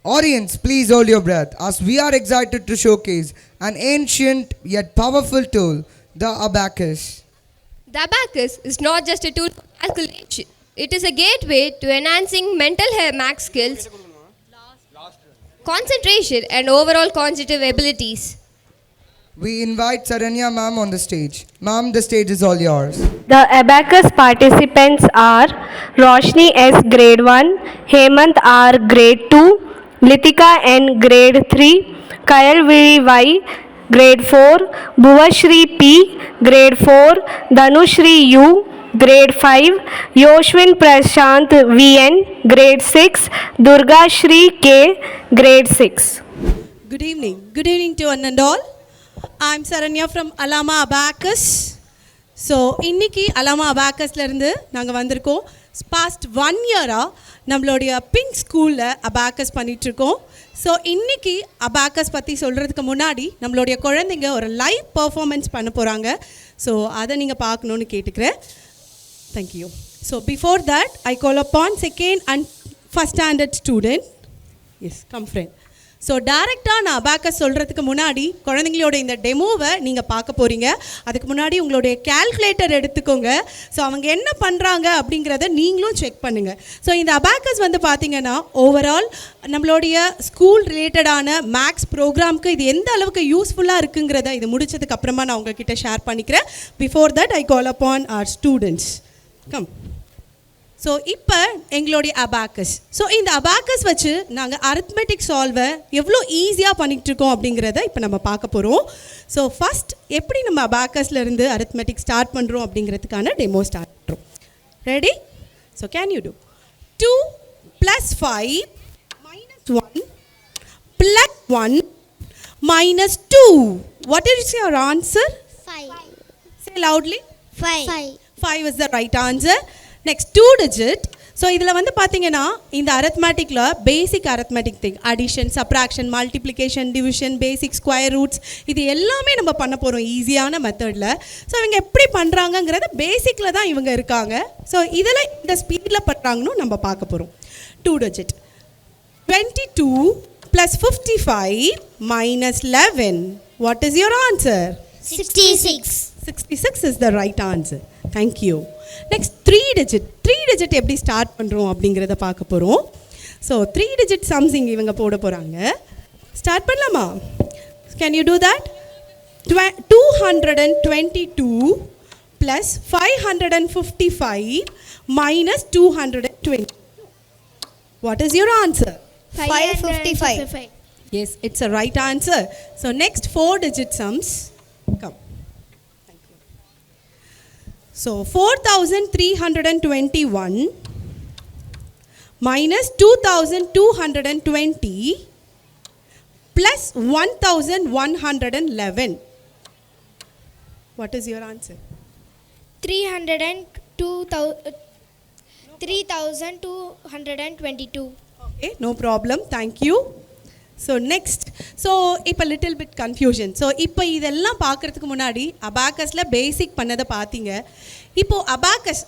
Audience, please hold your breath as we are excited to showcase an ancient yet powerful tool, the abacus. The abacus is not just a tool for calculation. It is a gateway to enhancing mental math skills, concentration, and overall cognitive abilities. We invite Saranya ma'am on the stage. Ma'am, the stage is all yours. The abacus participants are Roshni S. Grade 1, Hemant R. Grade 2, Litika N. Grade 3, Kayal Viri Y. Grade 4, Bhuvashri P. Grade 4, Dhanushri U. Grade 5, Yoshvin Prashant VN. Grade 6, Durga Shri K. Grade 6. Good evening. Good evening to one and all. I'm Saranya from Alama Abacus. So, இன்னைக்கு Alama Abacusல இருந்து நாங்கள் வந்திருக்கோம். Past 1 year நம்மளுடைய pink ஸ்கூலில் abacus பண்ணிகிட்ருக்கோம். So இன்றைக்கி abacus பற்றி சொல்கிறதுக்கு முன்னாடி நம்மளுடைய குழந்தைங்க ஒரு லைவ் பர்ஃபார்மன்ஸ் பண்ண போகிறாங்க. ஸோ அதை நீங்கள் பார்க்கணுன்னு கேட்டுக்கிறேன். Thank you. So before that I call upon second and first standard student. Yes, come friend. So டேரெக்டாக நான் அபாக்கஸ் சொல்கிறதுக்கு முன்னாடி குழந்தைங்களோட இந்த டெமோவை நீங்கள் பார்க்க போகிறீங்க. அதுக்கு முன்னாடி உங்களுடைய கேல்குலேட்டர் எடுத்துக்கோங்க. ஸோ அவங்க என்ன பண்ணுறாங்க அப்படிங்கிறத நீங்களும் செக் பண்ணுங்கள். ஸோ இந்த அபாக்கஸ் வந்து பார்த்திங்கன்னா ஓவரால் நம்மளுடைய ஸ்கூல் ரிலேட்டடான மேக்ஸ் ப்ரோக்ராம்க்கு இது எந்த அளவுக்கு யூஸ்ஃபுல்லாக இருக்குங்கிறத இது முடிச்சதுக்கு அப்புறமா நான் உங்ககிட்ட ஷேர் பண்ணிக்கிறேன். Before that I call upon our students. Come. So இப்போ எங்களுடைய அபாக்கஸ். ஸோ இந்த அபாக்கஸ் வச்சு நாங்கள் அரித்மெட்டிக் சால்வை எவ்வளோ ஈஸியாக பண்ணிகிட்ருக்கோம் அப்படிங்கிறத இப்போ நம்ம பார்க்க போகிறோம். ஸோ ஃபஸ்ட் எப்படி நம்ம அபாக்கஸ்லேருந்து அரித்மெட்டிக் ஸ்டார்ட் பண்ணுறோம் அப்படிங்கிறதுக்கான டெமோ ஸ்டார்ட் பண்ணுறோம். Ready? So can you do 2 + 5 - 1 + 1 - 2. What is your answer? 5. Say loudly. 5. 5 is the right answer. Next 2 digit. So இதில் வந்து பார்த்தீங்கன்னா இந்த அரித்மேட்டிக்கில் basic arithmetic thing, addition, subtraction, multiplication, division, basic square roots, இது எல்லாமே நம்ம பண்ண போகிறோம் ஈஸியான மெத்தடில். ஸோ இவங்க எப்படி பண்ணுறாங்கங்கிறத பேசிக்கில் தான் இவங்க இருக்காங்க. ஸோ இதில் இந்த ஸ்பீடில் பண்ணுறாங்கன்னு நம்ம பார்க்க போகிறோம். 2 digit. 22 + 55 - 11. What is your answer? 66. 66 is the right answer. Thank you. Next 3 digit. 3 digit எப்படி ஸ்டார்ட் பண்ணுறோம் அப்படிங்கிறத பார்க்க போகிறோம். ஸோ 3 digit சம்ஸிங் இவங்க போட போகிறாங்க. ஸ்டார்ட் பண்ணலாமா? Can you do that? 222 + 555 - 220. What is your answer? 555. Yes, it's a right answer. So next 4 digit sums. Come. So 4321 - 2220 + 1111. What is your answer? 3222. Okay, no problem. Thank you. So next, so இப்போ little bit confusion. So இப்போ இதெல்லாம் பார்க்குறதுக்கு முன்னாடி அபாக்கஸில் பேசிக் பண்ணதை பார்த்தீங்க. இப்போது abacus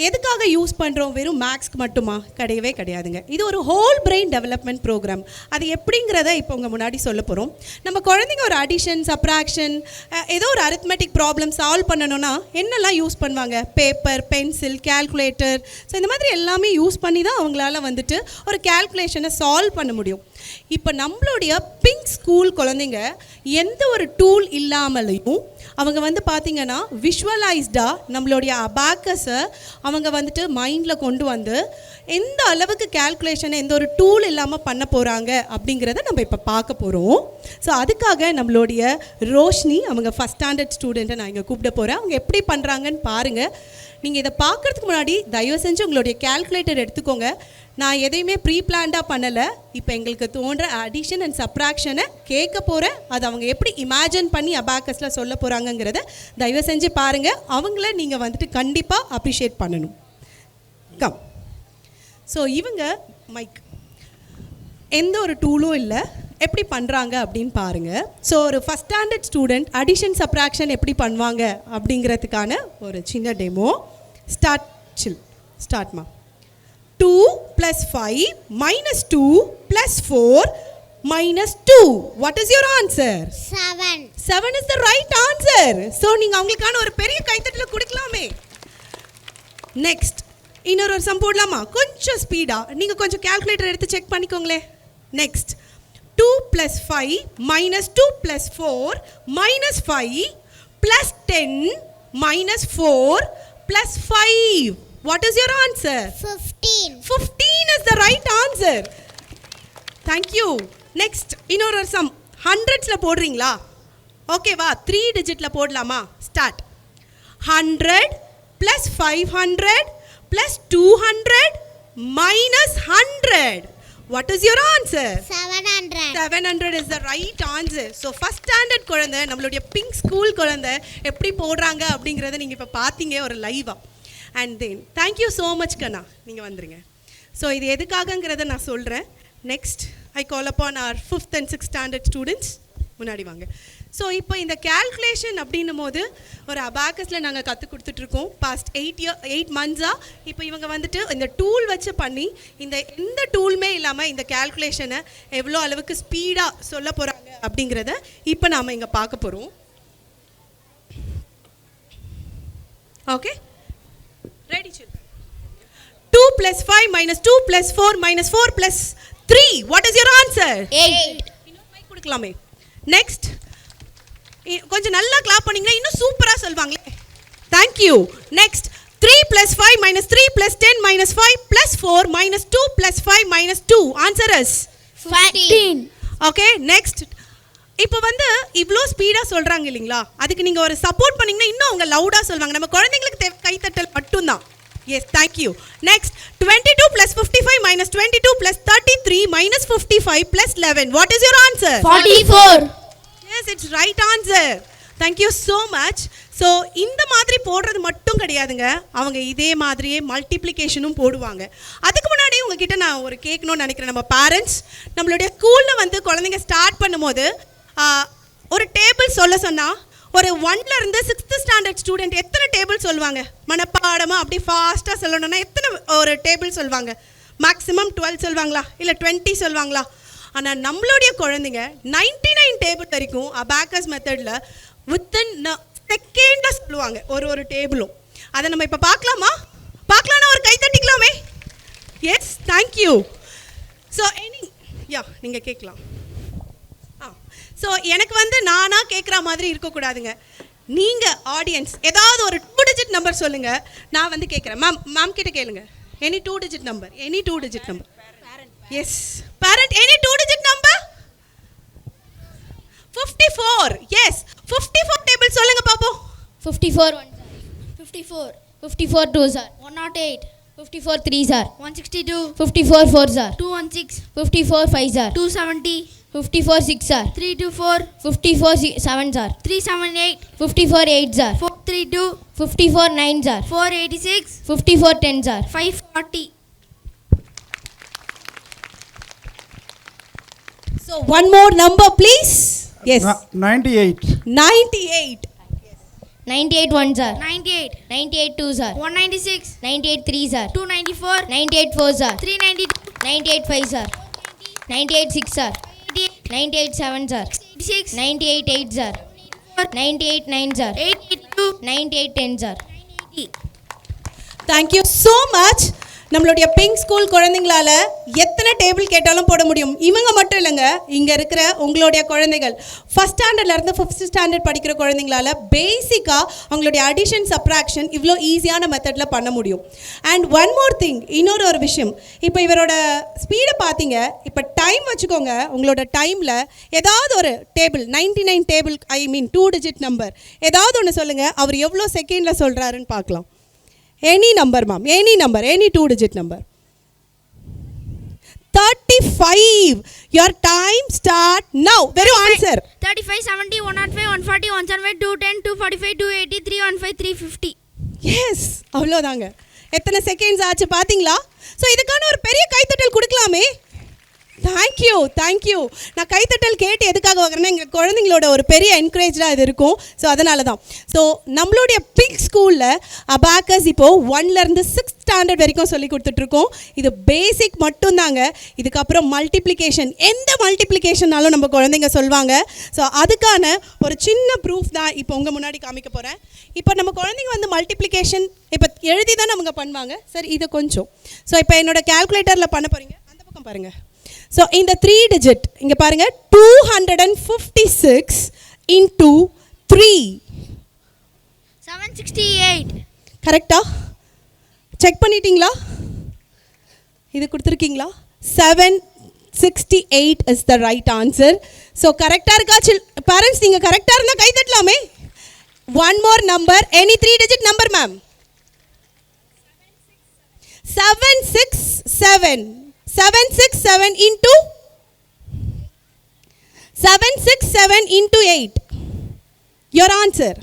எதுக்காக use பண்ணுறோம்? வெறும் மேக்ஸ்க்கு மட்டுமா? கிடையவே கிடையாதுங்க. இது ஒரு ஹோல் பிரெயின் டெவலப்மெண்ட் ப்ரோக்ராம். அது எப்படிங்கிறத இப்போ உங்கள் முன்னாடி சொல்ல போகிறோம். நம்ம குழந்தைங்க ஒரு அடிஷன், சப்ராக்ஷன், ஏதோ ஒரு அரித்மெட்டிக் ப்ராப்ளம் சால்வ் பண்ணணும்னா என்னெல்லாம் யூஸ் பண்ணுவாங்க? Paper, pencil, calculator. ஸோ இந்த மாதிரி எல்லாமே யூஸ் பண்ணி தான் அவங்களால வந்துட்டு ஒரு கேல்குலேஷனை சால்வ் பண்ண முடியும். இப்போ நம்மளுடைய பிங்க் ஸ்கூல் குழந்தைங்க எந்த ஒரு டூல் இல்லாமலையும் அவங்க வந்து பார்த்திங்கன்னா விஷுவலைஸ்டாக நம்மளுடைய அபாக்கஸை அவங்க வந்துட்டு மைண்டில் கொண்டு வந்து எந்த அளவுக்கு கேல்குலேஷனை எந்த ஒரு டூல் இல்லாமல் பண்ண போகிறாங்க அப்படிங்கிறத நம்ம இப்போ பார்க்க போகிறோம். ஸோ அதுக்காக நம்மளுடைய ரோஷினி, அவங்க ஃபஸ்ட் ஸ்டாண்டர்ட் ஸ்டூடெண்ட்டை நான் இங்கே கூப்பிட போகிறேன். அவங்க எப்படி பண்ணுறாங்கன்னு பாருங்கள். நீங்கள் இதை பார்க்குறதுக்கு முன்னாடி தயவு செஞ்சு உங்களுடைய கேல்குலேட்டர் எடுத்துக்கோங்க. நான் எதையுமே ப்ரீ பிளான்டாக பண்ணலை. இப்போ எங்களுக்கு தோன்ற அடிஷன் அண்ட் சப்ராக்ஷனை கேட்க போகிறேன். அது அவங்க எப்படி இமேஜின் பண்ணி அபாக்கஸில் சொல்ல போகிறாங்கங்கிறத தயவு செஞ்சு பாருங்கள். அவங்கள நீங்கள் வந்துட்டு கண்டிப்பாக அப்ரிஷியேட் பண்ணணும். கம். ஸோ இவங்க மைக் எந்த ஒரு டூலும் இல்லை, எப்படி பண்ணுறாங்க அப்படின்னு பாருங்கள். ஸோ ஒரு first standard student addition subtraction எப்படி பண்ணுவாங்க அப்படிங்கிறதுக்கான ஒரு சின்ன demo. ஸ்டார்ட்மா. 2 plus 5 minus 2 plus 4 minus 2. What is your answer? 7. 7 is the right answer. So நீங்க அவங்களுக்கான ஒரு பெரிய கைத்தட்டல கொடுக்கலாமே. நெக்ஸ்ட் இன்னொரு சம் போடலாமா? கொஞ்சம் ஸ்பீடா நீங்க கொஞ்சம் கால்குலேட்டர் எடுத்து செக் பண்ணிக்கோங்களே. Next 2 plus 5 minus 2 plus 4 minus 5 plus 10 minus 4 plus 5. What is your answer? 15. 15 is the right answer. Thank you. Next இன்னொரு சம் ஹண்ட்ரட்ஸ்ல போடுறீங்களா? ஓகேவா? 3 டிஜிட்ல போடலாமா? Start. 100 plus 500 plus 200 minus 100. What is your answer? 700. 700 is the right answer. So first standard குழந்தை நம்மளுடைய pink school குழந்தை எப்படி போடுறாங்க அப்படிங்கறத நீங்க இப்ப பாத்தீங்க ஒரு லைவா. And then thank you so much கண்ணா, நீங்க வந்துருங்க. ஸோ இது எதுக்காகங்கிறத நான் சொல்கிறேன். Next I call upon our 5th and 6th standard students முன்னாடி வாங்க. ஸோ இப்போ இந்த கேல்குலேஷன் அப்படின்னும் போது ஒரு அபாக்கஸில் நாங்கள் கற்றுக் கொடுத்துட்ருக்கோம் பாஸ்ட் 8 மந்த்ஸாக. இப்போ இவங்க வந்துட்டு இந்த டூல் வச்சு பண்ணி எந்த டூலுமே இல்லாமல் இந்த கேல்குலேஷனை எவ்வளோ அளவுக்கு ஸ்பீடாக சொல்ல போகிறாங்க அப்படிங்கிறத இப்போ நாம் இங்கே பார்க்க போகிறோம். Okay, ready children? 2 plus 5 minus 2 plus 4 minus 4 plus 3. What is your answer? 8. இன்னொரு மைக் கொடுக்கலாமே. நெக்ஸ்ட் கொஞ்சம் நல்லா கிளாப் பண்ணீங்கன்னா இன்னும் சூப்பரா சொல்வாங்களே. Thank you. Next 3 plus 5 minus 3 plus 10 minus 5 plus 4 minus 2 plus 5 minus 2. Answer is 15. Okay, next இப்போ வந்து இவ்வளோ ஸ்பீடாக சொல்கிறாங்க இல்லைங்களா, அதுக்கு நீங்கள் ஒரு சப்போர்ட் பண்ணிங்கன்னா இன்னும் அவங்க லவுடாக சொல்லுவாங்க. நம்ம குழந்தைங்களுக்கு கைத்தட்டல் மட்டும்தான். Yes, thank you. Next 22 plus 55 minus 22 plus 33 minus 55 plus 11. What is your answer? 44. Yes, it's right answer. Thank you so much. So இந்த மாதிரி போடுறது மட்டும் கிடையாதுங்க, அவங்க இதே மாதிரியே மல்டிப்ளிகேஷனும் போடுவாங்க. அதுக்கு முன்னாடி உங்ககிட்ட நான் ஒரு கேட்கணும்னு நினைக்கிறேன். நம்ம பேரண்ட்ஸ் நம்மளுடைய ஸ்கூலில் வந்து குழந்தைங்க ஸ்டார்ட் பண்ணும்போது ஒரு டேபிள் சொல்ல சொன்னால் ஒரு 1ல இருந்து 6th ஸ்டாண்டர்ட் ஸ்டூடெண்ட் எத்தனை டேபிள் சொல்லுவாங்க? மனப்பாடமாக அப்படி ஃபாஸ்ட்டாக சொல்லணும்னா எத்தனை ஒரு டேபிள் சொல்லுவாங்க? மேக்ஸிமம் 12 சொல்லுவாங்களா, இல்லை 20 சொல்லுவாங்களா? ஆனால் நம்மளுடைய குழந்தைங்க 99 டேபிள் வரைக்கும் அபாக்கஸ் மெத்தடில் வித்தின் செகண்டில் சொல்லுவாங்க ஒரு டேபிளும். அதை நம்ம இப்போ பார்க்கலாமா? பார்க்கலான்னா ஒரு கை தட்டிக்கலாமே. Yes, thank you. ஸோ நீங்கள் கேட்கலாம். ஸோ எனக்கு வந்து நானாக கேட்குற மாதிரி இருக்கக்கூடாதுங்க. நீங்கள் ஆடியன்ஸ் ஏதாவது ஒரு 2 டிஜிட் நம்பர் சொல்லுங்கள், நான் வந்து கேட்குறேன். மேம் கிட்ட கேளுங்க. Any 2 digit number, any 2 digit number. Yes, parent, any 2 digit number. 54. Yes, 54 table சொல்லுங்க பாப்போம். 54 1s are 54. 54 2s are 108. 54 3s are 162. 54 4s are 216. 54 5s are 270. 54 6s are 324. 54 7s are 378. 54 8s are 432. 54 9s are 486. 54 10s are 540. So one more number please. Yes. 98. 98. 98 1s are 98. 98 2s are 196. 98 3s are 294. 98 4s are 392. 98 5s are 98 6s are 98 7s are 86. 98 8s are 98 9s are 882. 98 10s are 80. Thank you so much. நம்மளுடைய pink school குழந்தைங்களால எத்தனை table கேட்டாலும் போட முடியும். இவங்க மட்டும் இல்லைங்க, இங்கே இருக்கிற உங்களுடைய குழந்தைகள் 1st ஸ்டாண்டர்ட்லேருந்து 5th ஸ்டாண்டர்ட் படிக்கிற குழந்தைங்களால பேசிக்காக அவங்களுடைய அடிஷன் சப்ராக்ஷன் இவ்வளோ ஈஸியான மெத்தடில் பண்ண முடியும். அண்ட் ஒன் மோர் திங், இன்னொரு விஷயம், இப்போ இவரோட ஸ்பீடை பார்த்தீங்க. இப்போ டைம் வச்சுக்கோங்க. உங்களோட டைமில் ஏதாவது ஒரு டேபிள் 99 டேபிள், ஐ மீன் 2 டிஜிட் நம்பர் ஏதாவது ஒன்று சொல்லுங்கள். அவர் எவ்வளோ செகண்டில் சொல்கிறாருன்னு பார்க்கலாம். Any number, ma'am. Any number. Any 2 digit number. 35. Your time start now. Where you answer? 35, 70, 105, 140, 175, 210, 245, 280, 315, 350. Yes. அவ்வளோதாங்க. எத்தனை செகண்ட்ஸ் ஆச்சு பார்த்தீங்களா? ஸோ இதுக்கான ஒரு பெரிய கைத்தட்டல் கொடுக்கலாமே. தேங்க்யூ. நான் கைத்தட்டல் கேட்டு எதுக்காக வாங்குறேன்னா எங்கள் குழந்தைங்களோட ஒரு பெரிய என்கரேஜாக இது இருக்கும். ஸோ அதனால தான். ஸோ நம்மளுடைய பிக் ஸ்கூலில் அபாக்கஸ் இப்போது 1லேருந்து 6th ஸ்டாண்டர்ட் வரைக்கும் சொல்லி கொடுத்துட்ருக்கோம். இது பேசிக் மட்டும்தாங்க. இதுக்கப்புறம் மல்டிப்ளிகேஷன், எந்த மல்டிப்ளிகேஷன்னாலும் நம்ம குழந்தைங்க சொல்லுவாங்க. ஸோ அதுக்கான ஒரு சின்ன ப்ரூஃப் தான் இப்போ உங்கள் முன்னாடி காமிக்க போகிறேன். இப்போ நம்ம குழந்தைங்க வந்து மல்டிப்ளிகேஷன் இப்போ எழுதி தான் அவங்க பண்ணுவாங்க. சரி, இதை கொஞ்சம் ஸோ இப்போ என்னோட கால்குலேட்டரில் பண்ண போகிறீங்க. அந்த பக்கம் பாருங்கள். ஸோ இந்த 3 டிஜிட் இங்கே பாருங்கள், 256 into 3 768. கரெக்டா? செக் பண்ணிட்டீங்களா? இது கொடுத்துருக்கீங்களா? 768 is the right answer. So கரெக்டாக இருக்கா பேரண்ட்ஸ்? நீங்கள் கரெக்டாக இருந்தால் கை தட்டலாமே. One more number, any 3 digit number ma'am. 767. 767 into 8. Your answer.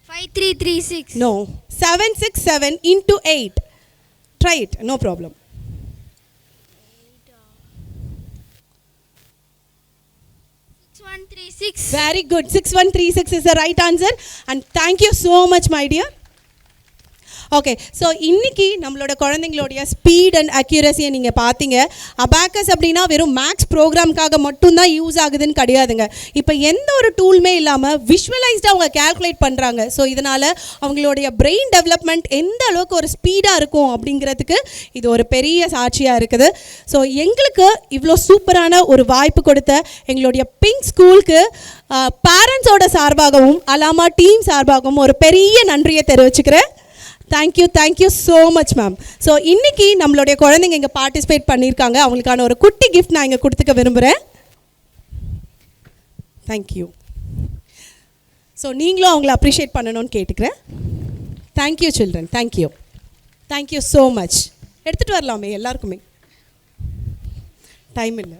5336. No. 767 into 8. Try it. No problem. 6136. Very good. 6136 is the right answer. And thank you so much, my dear. Okay, so இன்றைக்கி நம்மளோட குழந்தைங்களோடைய speed and அக்யூரஸியை நீங்கள் பார்த்தீங்க. Abacus அப்படின்னா வெறும் maths ப்ரோக்ராம்காக மட்டும்தான் use ஆகுதுன்னு கிடையாதுங்க. இப்போ எந்த ஒரு டூலுமே இல்லாமல் விஷுவலைஸ்டாக அவங்க கேல்குலேட் பண்ணுறாங்க. ஸோ இதனால் அவங்களுடைய பிரெயின் டெவலப்மெண்ட் எந்த அளவுக்கு ஒரு ஸ்பீடாக இருக்கும் அப்படிங்கிறதுக்கு இது ஒரு பெரிய சாட்சியாக இருக்குது. ஸோ எங்களுக்கு இவ்வளோ சூப்பரான ஒரு வாய்ப்பு கொடுத்த எங்களுடைய பிங்க் ஸ்கூலுக்கு பேரண்ட்ஸோட சார்பாகவும் அலாமா டீம் சார்பாகவும் ஒரு பெரிய நன்றியை தெரிவிச்சுக்கிறேன். Thank you so much ma'am. So இன்றைக்கி நம்மளுடைய குழந்தைங்க இங்கே பார்ட்டிசிபேட் பண்ணியிருக்காங்க. அவங்களுக்கான ஒரு குட்டி கிஃப்ட் நான் இங்கே கொடுத்துக்க விரும்புகிறேன். தேங்க்யூ. ஸோ நீங்களும் அவங்கள அப்ரிஷியேட் பண்ணணும்னு கேட்டுக்கிறேன். Thank you children. Thank you so much. எடுத்துகிட்டு வரலாமே எல்லாருக்குமே, டைம் இல்லை.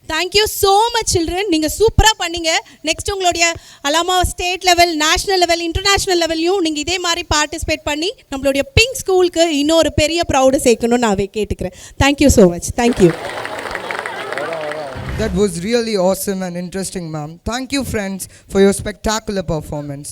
Thank you so much children. நீங்கள் சூப்பராக பண்ணீங்க. நெக்ஸ்ட் உங்களுடைய Alama state level, national level, international லெவல்லையும் நீங்கள் இதே மாதிரி பார்ட்டிசிபேட் பண்ணி நம்மளுடைய பிங்க் ஸ்கூலுக்கு இன்னொரு பெரிய ப்ரௌடு சேர்க்கணும்னு நான் கேட்டுக்கிறேன். Thank you so much. Thank you. That was really awesome and interesting, ma'am. Thank you, friends, for your spectacular performance.